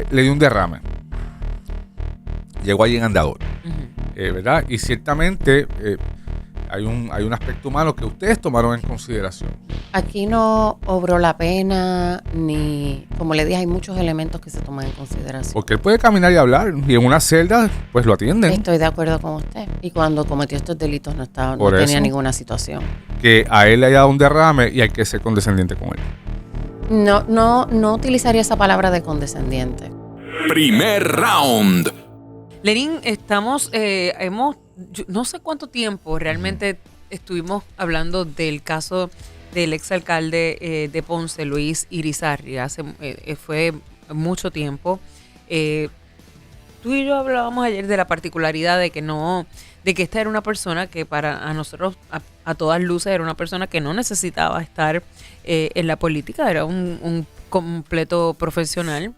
le dio un derrame. Llegó allí en andador. Ujú. ¿Verdad? Y ciertamente hay un aspecto humano que ustedes tomaron en consideración. Aquí no obró la pena, ni, como le dije, hay muchos elementos que se toman en consideración. Porque él puede caminar y hablar, y en una celda, pues lo atienden. Estoy de acuerdo con usted. Y cuando cometió estos delitos no Por tenía eso. ninguna situación. Que a él le haya dado un derrame y hay que ser condescendiente con él. No utilizaría esa palabra de condescendiente. Primer round. Lenín, yo no sé cuánto tiempo realmente estuvimos hablando del caso del exalcalde de Ponce, Luis Irizarry. Fue mucho tiempo. Tú y yo hablábamos ayer de la particularidad de que esta era una persona que a nosotros, a todas luces, era una persona que no necesitaba estar en la política, era un completo profesional,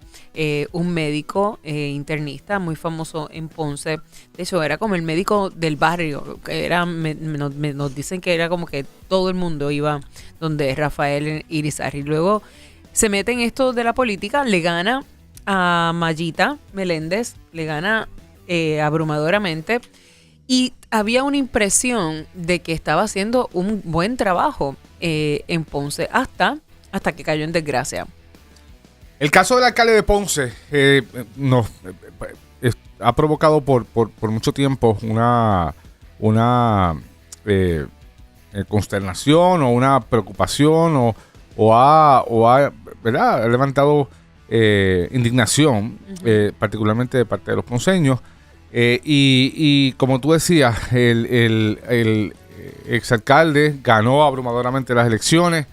un médico internista muy famoso en Ponce. De hecho, era como el médico del barrio, que nos dicen que era como que todo el mundo iba donde Rafael Irizarry. Luego se mete en esto de la política, le gana a Mayita Meléndez, le gana abrumadoramente, y había una impresión de que estaba haciendo un buen trabajo en Ponce hasta que cayó en desgracia. El caso del alcalde de Ponce ha provocado por mucho tiempo una consternación o una preocupación ¿verdad? Ha levantado indignación, particularmente de parte de los ponceños. Y como tú decías, el exalcalde ganó abrumadoramente las elecciones,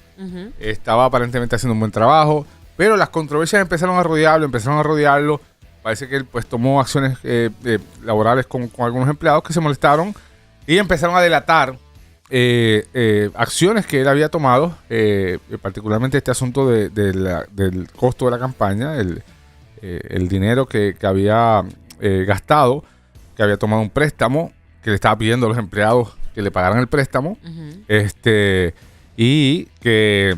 estaba aparentemente haciendo un buen trabajo, pero las controversias empezaron a rodearlo. Parece que él pues tomó acciones laborales con algunos empleados que se molestaron y empezaron a delatar acciones que él había tomado, particularmente este asunto del costo de la campaña, el dinero que había gastado, que había tomado un préstamo, que le estaba pidiendo a los empleados que le pagaran el préstamo, y que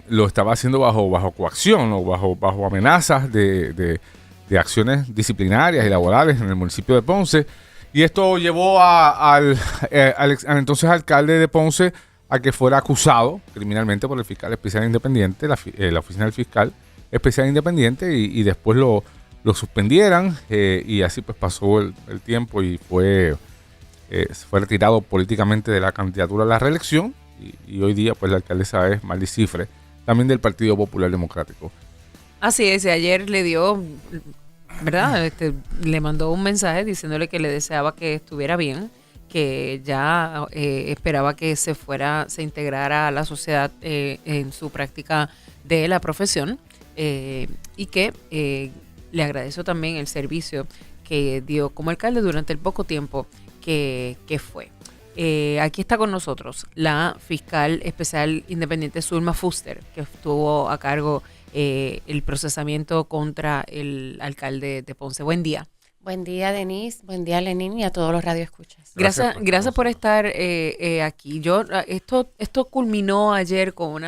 lo estaba haciendo bajo coacción o bajo amenazas de acciones disciplinarias y laborales en el municipio de Ponce. Y esto llevó al entonces alcalde de Ponce a que fuera acusado criminalmente por el fiscal especial independiente, la oficina del fiscal especial independiente, y después lo suspendieran, y así pues pasó el tiempo y fue retirado políticamente de la candidatura a la reelección, y hoy día pues la alcaldesa es Marley Cifre, también del Partido Popular Democrático. Así es, ayer le dio, ¿verdad? Le mandó un mensaje diciéndole que le deseaba que estuviera bien, que ya esperaba que se integrara a la sociedad en su práctica de la profesión, y que le agradeció también el servicio que dio como alcalde durante el poco tiempo que fue. Aquí está con nosotros la fiscal especial independiente Zulma Fuster, que estuvo a cargo el procesamiento contra el alcalde de Ponce. Buen día. Buen día, Denise. Buen día, Lenín, y a todos los radioescuchas. Gracias por estar aquí. Esto culminó ayer con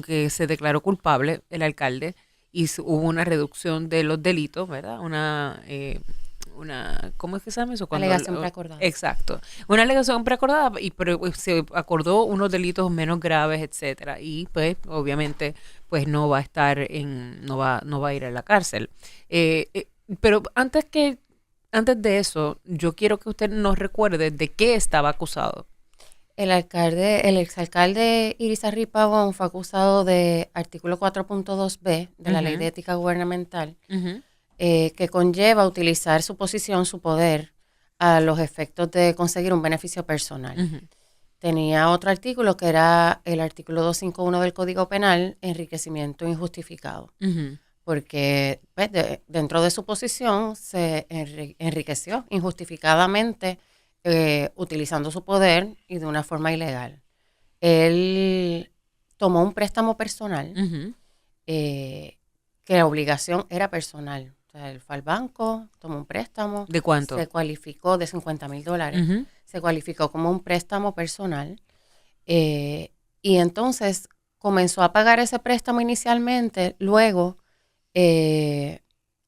que se declaró culpable el alcalde y hubo una reducción de los delitos, ¿verdad? ¿Cómo es que se llama eso? Alegación preacordada. Exacto. Una alegación preacordada, pero se acordó unos delitos menos graves, etcétera. Y pues, obviamente, pues no va a estar no va a ir a la cárcel. Pero antes de eso, yo quiero que usted nos recuerde de qué estaba acusado. El exalcalde Irizarry Pavón fue acusado de artículo 4.2b de la Ley de Ética Gubernamental, que conlleva utilizar su posición, su poder, a los efectos de conseguir un beneficio personal. Tenía otro artículo que era el artículo 251 del Código Penal, enriquecimiento injustificado, porque pues, dentro de su posición se enriqueció injustificadamente, utilizando su poder y de una forma ilegal. Él tomó un préstamo personal, que la obligación era personal. O sea, él fue al banco, tomó un préstamo. ¿De cuánto? Se cualificó de $50,000. Se cualificó como un préstamo personal. Y entonces comenzó a pagar ese préstamo inicialmente. Luego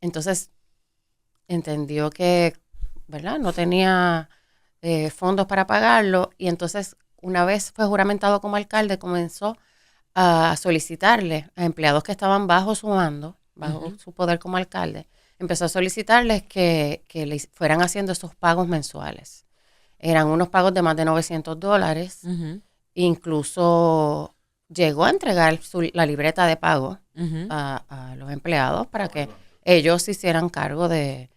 Entonces entendió que, ¿verdad?, no tenía fondos para pagarlo, y entonces una vez fue juramentado como alcalde, comenzó a solicitarle a empleados que estaban bajo su mando, bajo su poder como alcalde, empezó a solicitarles que le fueran haciendo esos pagos mensuales. Eran unos pagos de más de $900, incluso llegó a entregar la libreta de pago a los empleados para que ellos se hicieran cargo de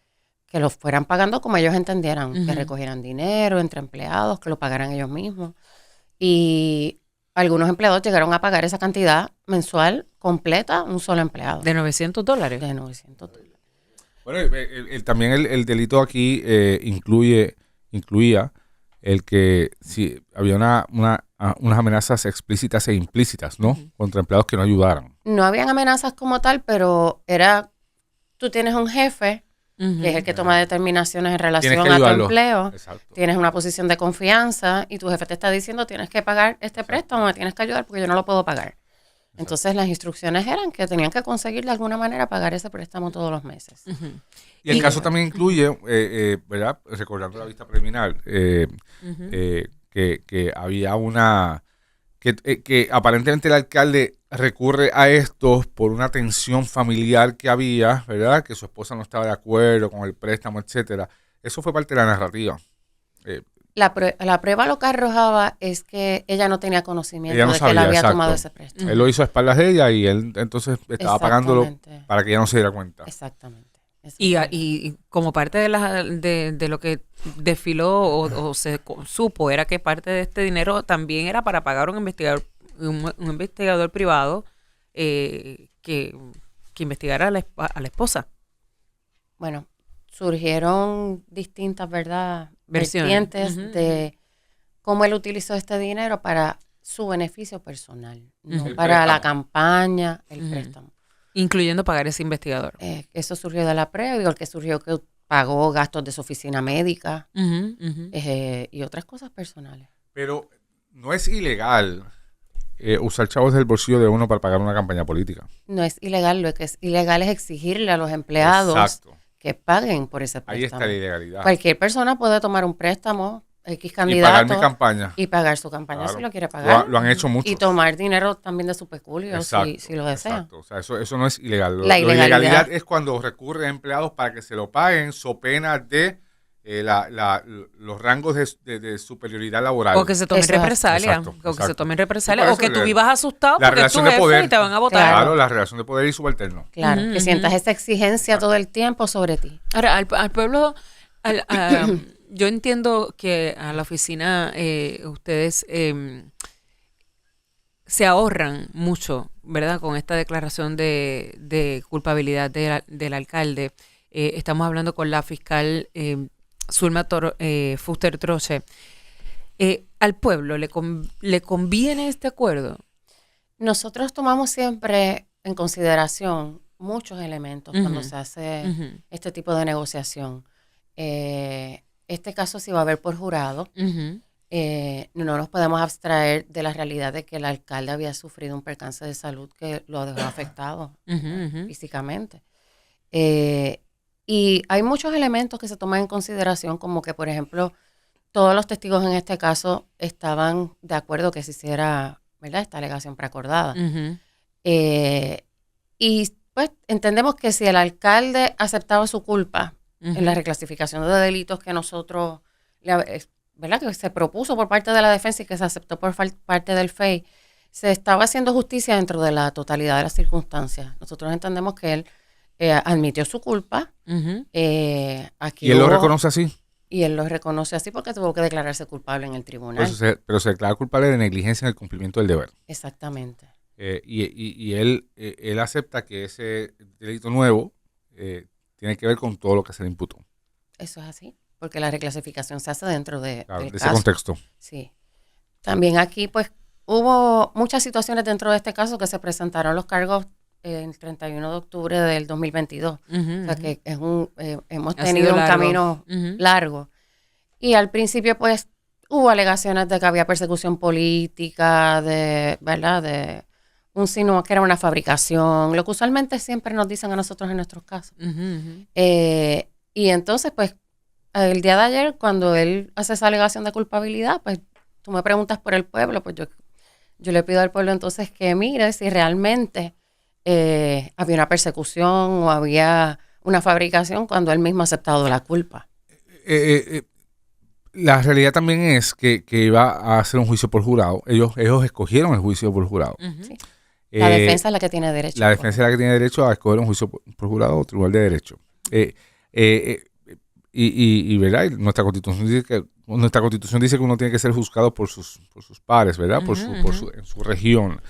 que los fueran pagando como ellos entendieran, que recogieran dinero entre empleados, que lo pagaran ellos mismos. Y algunos empleados llegaron a pagar esa cantidad mensual completa, un solo empleado. ¿De $900? De $900. Bueno, también el delito aquí incluía el que si había unas amenazas explícitas e implícitas, ¿no? Contra empleados que no ayudaran. No habían amenazas como tal, pero tú tienes un jefe, que es el que toma determinaciones en relación a tu empleo. Exacto. Tienes una posición de confianza y tu jefe te está diciendo, tienes que pagar este préstamo, me tienes que ayudar porque yo no lo puedo pagar. Entonces las instrucciones eran que tenían que conseguir de alguna manera pagar ese préstamo todos los meses. Y el caso también incluye, ¿verdad? Recordando la vista preliminar, que había que aparentemente el alcalde recurre a esto por una tensión familiar que había, ¿verdad? Que su esposa no estaba de acuerdo con el préstamo, etcétera. Eso fue parte de la narrativa. La prueba lo que arrojaba es que ella no tenía conocimiento de que él había tomado ese préstamo. Él lo hizo a espaldas de ella y él entonces estaba pagándolo para que ella no se diera cuenta. Exactamente. Y como parte de lo que desfiló o se supo, era que parte de este dinero también era para pagar un investigador privado que investigara a la esposa. Bueno, surgieron distintas, ¿verdad?, vertientes de cómo él utilizó este dinero para su beneficio personal, no para la campaña, el préstamo. Incluyendo pagar ese investigador. Eso surgió de la prueba, igual que surgió que pagó gastos de su oficina médica y otras cosas personales. Pero no es ilegal usar chavos del bolsillo de uno para pagar una campaña política. No es ilegal, lo que es ilegal es exigirle a los empleados que paguen por ese préstamo. Ahí está la ilegalidad. Cualquier persona puede tomar un préstamo, X candidato, y pagar mi campaña. Y pagar su campaña, claro, si lo quiere pagar. Lo han hecho mucho. Y tomar dinero también de su peculio, si lo desea. Exacto. O sea, eso no es ilegal. La ilegalidad es cuando recurre a empleados para que se lo paguen, so pena de los rangos de superioridad laboral. O que se tomen represalias. O que se tomen represalias. O que tú vivas asustado porque es tu jefe poder, y te van a votar. Claro, la relación de poder y subalterno. Claro, que sientas esa exigencia todo el tiempo sobre ti. Ahora, al pueblo, yo entiendo que a la oficina ustedes se ahorran mucho, ¿verdad? Con esta declaración de culpabilidad del alcalde. Estamos hablando con la fiscal Zulma Fuster Troche. ¿Al pueblo le conviene este acuerdo? Nosotros tomamos siempre en consideración muchos elementos cuando se hace este tipo de negociación. Este caso sí va a haber por jurado. No nos podemos abstraer de la realidad de que el alcalde había sufrido un percance de salud que lo dejó afectado físicamente. Y hay muchos elementos que se toman en consideración, como que, por ejemplo, todos los testigos en este caso estaban de acuerdo que se hiciera, ¿verdad?, esta alegación preacordada. Y pues entendemos que si el alcalde aceptaba su culpa en la reclasificación de delitos que nosotros, ¿verdad?, que se propuso por parte de la defensa y que se aceptó por parte del FEI, se estaba haciendo justicia dentro de la totalidad de las circunstancias. Nosotros entendemos que él admitió su culpa. Aquí ¿Y él lo reconoce así? Y él lo reconoce así porque tuvo que declararse culpable en el tribunal. Pero se declara culpable de negligencia en el cumplimiento del deber. Exactamente. Y él acepta que ese delito nuevo tiene que ver con todo lo que se le imputó. Eso es así, porque la reclasificación se hace dentro del ese caso. Contexto. Sí. También aquí, pues, hubo muchas situaciones dentro de este caso que se presentaron los cargos el 31 de octubre del 2022. O sea que es hemos tenido un camino largo. Y al principio, pues, hubo alegaciones de que había persecución política, ¿verdad?, de insinuó que era una fabricación, lo que usualmente siempre nos dicen a nosotros en nuestros casos. Y entonces, pues, el día de ayer, cuando él hace esa alegación de culpabilidad, pues, tú me preguntas por el pueblo, pues yo le pido al pueblo entonces que mire si realmente había una persecución o había una fabricación cuando él mismo ha aceptado la culpa. La realidad también es que iba a hacer un juicio por jurado. Ellos escogieron el juicio por jurado. Sí. La defensa es la que tiene derecho. La defensa es la que tiene derecho a escoger un juicio por jurado o tribunal de derecho. Y ¿verdad? Nuestra constitución dice que uno tiene que ser juzgado por sus pares, ¿verdad? En su región.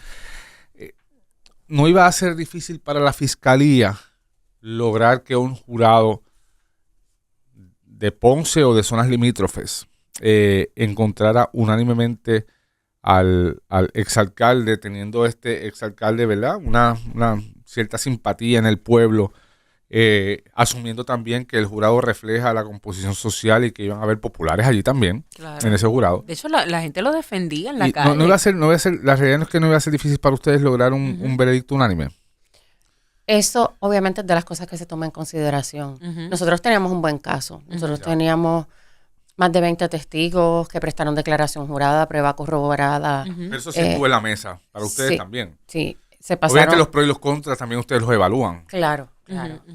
No iba a ser difícil para la fiscalía lograr que un jurado de Ponce o de zonas limítrofes encontrara unánimemente al exalcalde, teniendo este exalcalde, ¿verdad? Una cierta simpatía en el pueblo, asumiendo también que el jurado refleja la composición social y que iban a haber populares allí también, claro, en ese jurado. De hecho, la gente lo defendía en la calle. No iba a ser, la realidad no es que no iba a ser difícil para ustedes lograr un veredicto unánime. Eso, obviamente, es de las cosas que se toman en consideración. Nosotros teníamos un buen caso. Nosotros teníamos más de 20 testigos que prestaron declaración jurada, prueba corroborada. Pero eso sí estuvo en la mesa, para ustedes también. Sí, se pasaron. Obviamente los pros y los contras también ustedes los evalúan. Claro.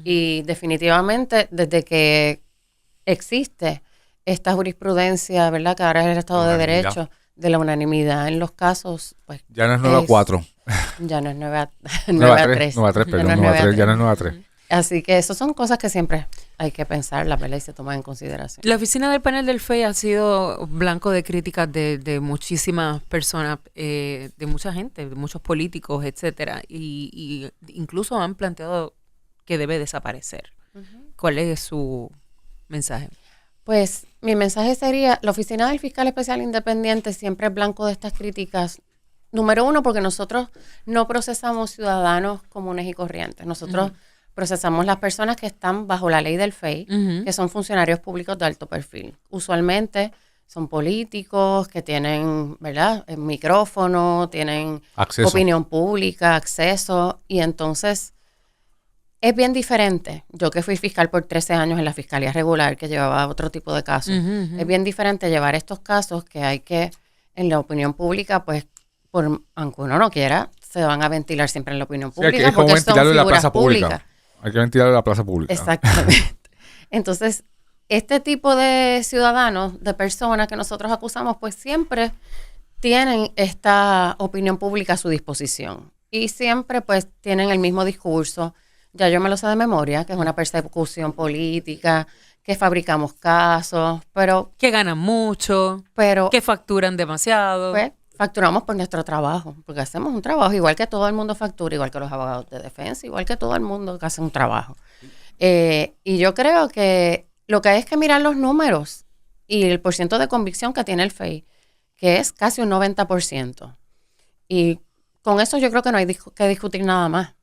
Y definitivamente, desde que existe esta jurisprudencia, ¿verdad? Que ahora es el Estado de Derecho, de la unanimidad en los casos, pues... Ya no es 9-4. Ya no es 9-3. 9-3, perdón, 9-3, ya no es 9-3. Así que esas son cosas que siempre hay que pensar, la verdad, y se toman en consideración. La oficina del panel del FEI ha sido blanco de críticas de muchísimas personas, de mucha gente, de muchos políticos, etcétera, y incluso han planteado que debe desaparecer. ¿Cuál es su mensaje? Pues mi mensaje sería, la oficina del fiscal especial independiente siempre es blanco de estas críticas. Número uno, porque nosotros no procesamos ciudadanos comunes y corrientes. Nosotros procesamos las personas que están bajo la ley del FEI, que son funcionarios públicos de alto perfil. Usualmente son políticos que tienen, ¿verdad?, el micrófono, tienen acceso, opinión pública, acceso, y entonces es bien diferente. Yo que fui fiscal por 13 años en la fiscalía regular, que llevaba otro tipo de casos, es bien diferente llevar estos casos que hay que, en la opinión pública, pues, aunque uno no quiera, se van a ventilar siempre en la opinión pública. Es como ventilarlo en la plaza pública. Hay que ventilarlo en la plaza pública. Exactamente. Entonces, este tipo de ciudadanos, de personas que nosotros acusamos, pues siempre tienen esta opinión pública a su disposición. Y siempre, pues, tienen el mismo discurso. Ya yo me lo sé de memoria, que es una persecución política, que fabricamos casos, pero... Que ganan mucho, pero que facturan demasiado. Pues, facturamos por nuestro trabajo, porque hacemos un trabajo igual que todo el mundo factura, igual que los abogados de defensa, igual que todo el mundo que hace un trabajo. Y yo creo que lo que hay es que mirar los números y el porciento de convicción que tiene el FEI, que es casi un 90%. Y con eso yo creo que no hay que discutir nada más.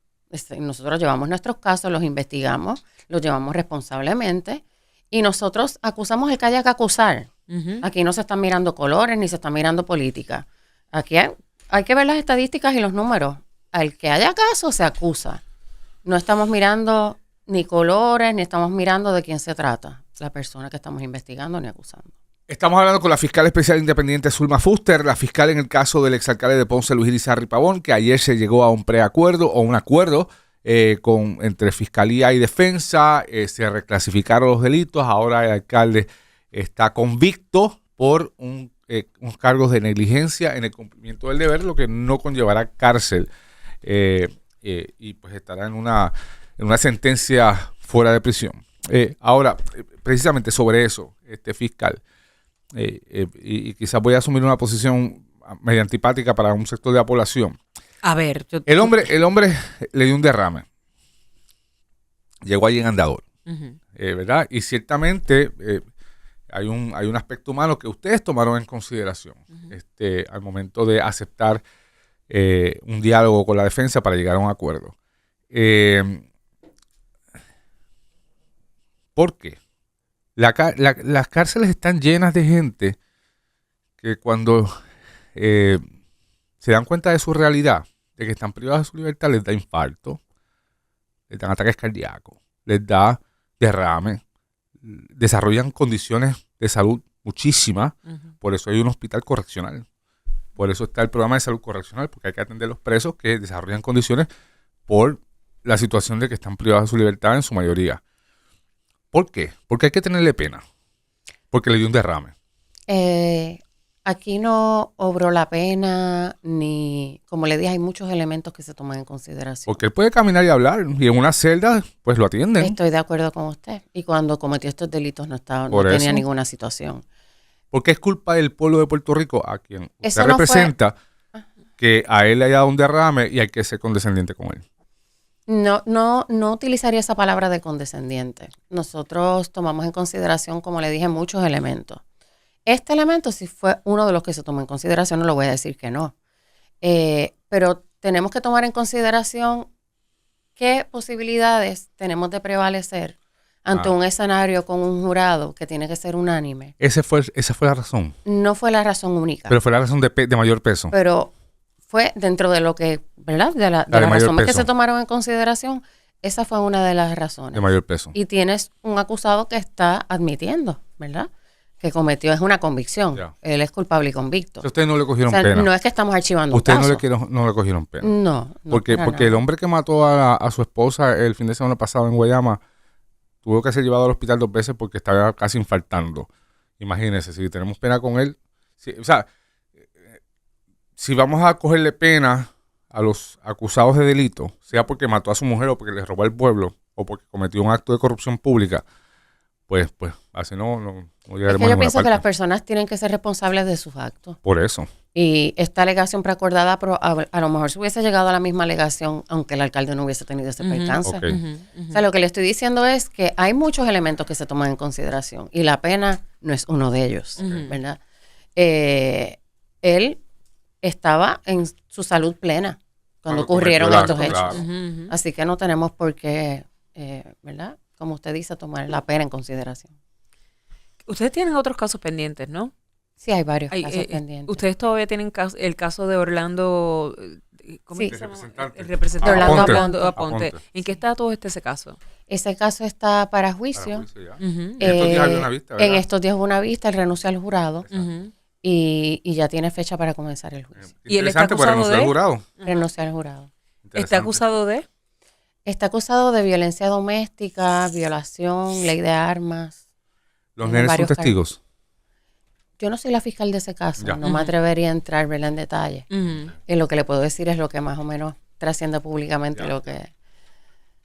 Nosotros llevamos nuestros casos, los investigamos, los llevamos responsablemente y nosotros acusamos el que haya que acusar. Aquí no se están mirando colores ni se está mirando política. Aquí hay que ver las estadísticas y los números. Al que haya caso se acusa. No estamos mirando ni colores, ni estamos mirando de quién se trata, la persona que estamos investigando ni acusando. Estamos hablando con la fiscal especial independiente Zulma Fuster, la fiscal en el caso del exalcalde de Ponce, Luis Irizarry Pavón, que ayer se llegó a un preacuerdo o un acuerdo entre fiscalía y defensa. Se reclasificaron los delitos. Ahora el alcalde está convicto por unos cargos de negligencia en el cumplimiento del deber, lo que no conllevará cárcel y pues estará en una sentencia fuera de prisión. Ahora, precisamente sobre eso, fiscal, y quizás voy a asumir una posición medio antipática para un sector de la población. A ver, el hombre le dio un derrame. Llegó allí en andador, ¿verdad? Y ciertamente hay un aspecto humano que ustedes tomaron en consideración al momento de aceptar un diálogo con la defensa para llegar a un acuerdo. ¿Por qué? Las cárceles están llenas de gente que cuando se dan cuenta de su realidad, de que están privados de su libertad les da infarto, les dan ataques cardíacos, les da derrame, desarrollan condiciones de salud muchísimas. Por eso hay un hospital correccional. Por eso está el programa de salud correccional, porque hay que atender a los presos que desarrollan condiciones por la situación de que están privados de su libertad en su mayoría. ¿Por qué? Porque hay que tenerle pena. Porque le dio un derrame. Aquí no obró la pena, ni, como le dije, hay muchos elementos que se toman en consideración. Porque él puede caminar y hablar, y en una celda, pues lo atienden. Estoy de acuerdo con usted. Y cuando cometió estos delitos no Por tenía eso. ninguna situación. Porque es culpa del pueblo de Puerto Rico, a quien usted Eso no representa, que a él le haya dado un derrame y hay que ser condescendiente con él. No utilizaría esa palabra de condescendiente. Nosotros tomamos en consideración, como le dije, muchos elementos. Este elemento sí fue uno de los que se tomó en consideración, no lo voy a decir que no. Pero tenemos que tomar en consideración qué posibilidades tenemos de prevalecer ante un escenario con un jurado que tiene que ser unánime. Esa fue la razón. No fue la razón única. Pero fue la razón de mayor peso. Pero fue dentro de lo que, ¿verdad? De las mayor razones que peso. se tomaron en consideración, esa fue una de las razones. De mayor peso. Y tienes un acusado que está admitiendo, ¿verdad? Que cometió, es una convicción. Ya. Él es culpable y convicto. Ustedes no le cogieron O sea, pena. no es que estamos archivando Ustedes un caso. no le cogieron pena. No, Porque para el nada. hombre que mató a su esposa el fin de semana pasado en Guayama tuvo que ser llevado al hospital 2 veces porque estaba casi infartando. Imagínense, si tenemos pena con él. Si vamos a cogerle pena a los acusados de delito, sea porque mató a su mujer o porque le robó al pueblo o porque cometió un acto de corrupción pública, pues así no Es llegaremos que a yo ninguna pienso que parte. las personas tienen que ser responsables de sus actos. Por eso. Y esta alegación preacordada, pero a lo mejor se hubiese llegado a la misma alegación, aunque el alcalde no hubiese tenido ese percance. Ok. O sea, lo que le estoy diciendo es que hay muchos elementos que se toman en consideración y la pena no es uno de ellos, ¿verdad? Él estaba en su salud plena cuando Cuando ocurrieron cometió el estos acto, hechos. claro. Así que no tenemos por qué, ¿verdad? Como usted dice, tomar la pena en consideración. Ustedes tienen otros casos pendientes, ¿no? Sí, hay varios Hay, casos pendientes. Ustedes todavía tienen el caso de Orlando, ¿cómo Sí. se llama? Representante. El representante Orlando Orlando Aponte. Aponte. ¿En qué está todo ese caso? Ese caso está para juicio. Para juicio ya. Ujú, En estos días había una vista, ¿verdad? En estos días hubo una vista, él renunció al jurado ujú. y ya tiene fecha para comenzar el juicio. ¿Y él está Interesante, porque acusado renunció al de? jurado. Renunció al jurado. ¿Está Interesante. acusado de? Está acusado de violencia doméstica, violación, ley de armas. Los Tiene nenes son varios testigos. Yo no soy la fiscal de ese caso, Ya. no me atrevería a entrar, ¿verdad?, en detalle. Ujú. Y lo que le puedo decir es lo que más o menos trasciende públicamente, Ya. lo que...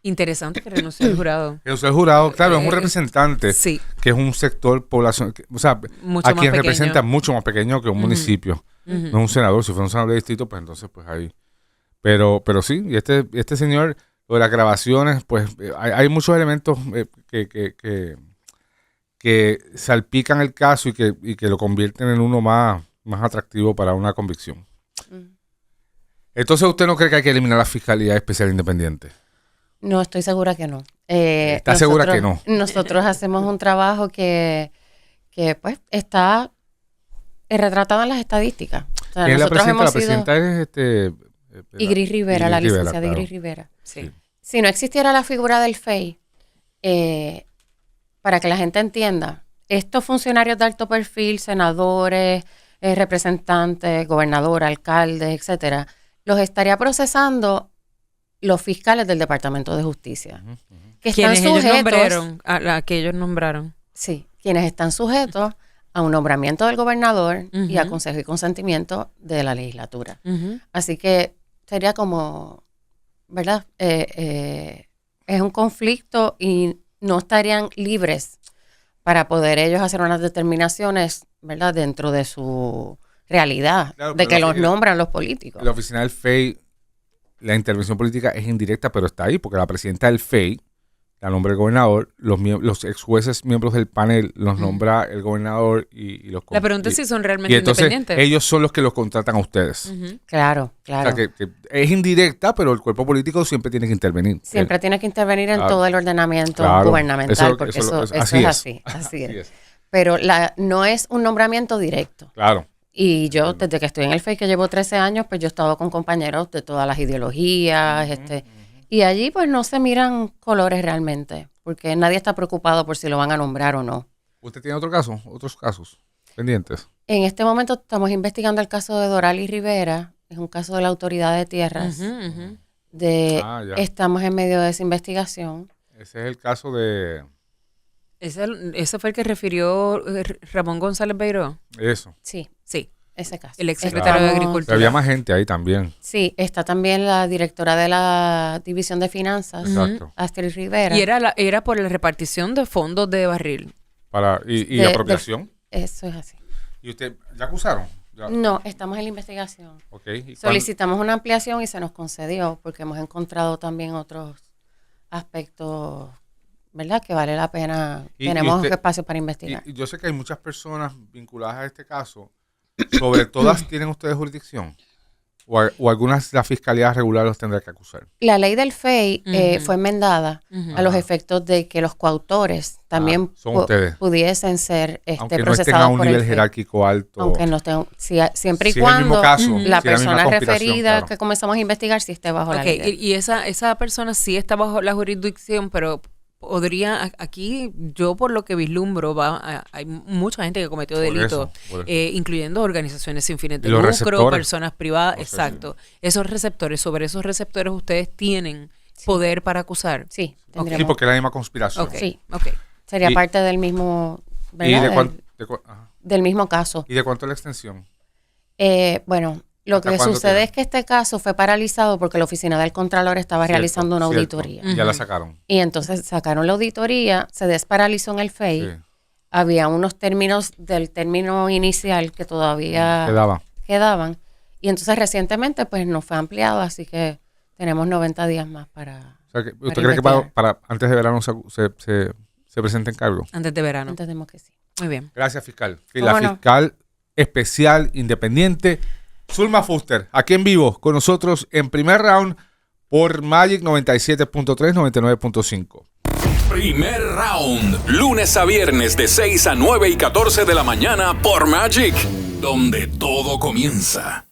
Interesante que renunció al jurado. Renunció al jurado, claro, es un representante Sí, que es un sector población, o sea, Mucho a más quien pequeño. representa mucho más pequeño que un municipio. Ujú. No es un senador, si fuera un senador de distrito, pues entonces pues ahí. Pero sí, y este señor, lo de las grabaciones, pues hay muchos elementos que salpican el caso y que lo convierten en uno más atractivo para una convicción. Entonces, ¿usted no cree que hay que eliminar la Fiscalía Especial Independiente? No, estoy segura que no. ¿Está segura que no? Nosotros hacemos un trabajo que pues está retratado en las estadísticas. O sea, ¿Quién es la nosotros presidenta? La hemos sido... presidenta es Igris Rivera, la Igris Rivera, licenciada claro. Igris Rivera. sí. Si no existiera la figura del FEI, para que la gente entienda, estos funcionarios de alto perfil, senadores, representantes, gobernadores, alcaldes, etcétera, los estaría procesando los fiscales del Departamento de Justicia, que están Quienes ellos sujetos, nombraron, a que ellos nombraron. sí, quienes están sujetos a un nombramiento del gobernador y a Ujú. consejo y consentimiento de la legislatura. Ujú. Así que sería como, ¿verdad? Es un conflicto y no estarían libres para poder ellos hacer unas determinaciones, ¿verdad? Dentro de su realidad, Claro, de pero que la los figura- nombran los políticos. La oficina del FEI, la intervención política es indirecta, pero está ahí, porque la presidenta del FEI la nombra el gobernador, los ex jueces miembros del panel los nombra el gobernador y los... La pregunta es si son y realmente entonces independientes. ellos son los que los contratan a ustedes. Ujú. Claro, O claro. sea, que es indirecta, pero el cuerpo político siempre tiene que intervenir. Siempre tiene que intervenir en Claro. todo el ordenamiento Claro. gubernamental, Eso- porque eso- eso así es es. así, así es. Así es. Pero no es un nombramiento directo. Claro. Y yo, desde que estoy en el FEI, que llevo 13 años, pues yo he estado con compañeros de todas las ideologías, y allí pues no se miran colores realmente, porque nadie está preocupado por si lo van a nombrar o no. ¿Usted tiene otros casos pendientes? En este momento estamos investigando el caso de Doralis Rivera, es un caso de la Autoridad de Tierras. Estamos en medio de esa investigación. Ese es el caso de... ¿Ese fue el que refirió Ramón González Beiró? Eso. Sí, ese caso. El exsecretario de Agricultura. Había más gente ahí también. Sí, está también la directora de la División de Finanzas, Astrid Rivera. Y era por la repartición de fondos de barril. ¿Y apropiación? Eso es así. ¿Y usted ya acusaron? ¿Ya? No, estamos en la investigación. Okay. Solicitamos una ampliación y se nos concedió porque hemos encontrado también otros aspectos, ¿verdad? Que vale la pena. Tenemos espacio para investigar. Y yo sé que hay muchas personas vinculadas a este caso. ¿Sobre todas tienen ustedes jurisdicción? ¿O algunas la fiscalía regular los tendrá que acusar? La ley del FEI fue enmendada a los efectos de que los coautores también pudiesen ser aunque procesados no estén a un por nivel el FEI. jerárquico alto. Aunque no estén, siempre y cuando la persona referida que comenzamos a investigar sí esté bajo la ley. Y esa persona sí está bajo la jurisdicción, pero podría, aquí yo por lo que vislumbro, hay mucha gente que cometió delitos, incluyendo organizaciones sin fines de lucro, personas privadas, exacto. Esos receptores, sobre esos receptores ustedes tienen poder para acusar. Sí, sí, porque es la misma conspiración. Sí, sería parte del mismo, ¿verdad? Del mismo caso. ¿Y de cuánto es la extensión? Bueno, lo que sucede es que este caso fue paralizado porque la oficina del Contralor estaba realizando una auditoría. Ya la sacaron. Y entonces sacaron la auditoría, se desparalizó en el FEI. Sí. Había unos términos del término inicial que todavía quedaban. Y entonces recientemente pues nos fue ampliado, así que tenemos 90 días más para... O sea, que ¿usted cree que para antes de verano se presenten cargos? Antes de verano. Entendemos que sí. Muy bien. Gracias, fiscal. La fiscal especial independiente Zulma Fuster, aquí en vivo con nosotros en Primer Round por Magic 97.3, 99.5. Primer Round, lunes a viernes de 6 a 9 y 14 de la mañana por Magic, donde todo comienza.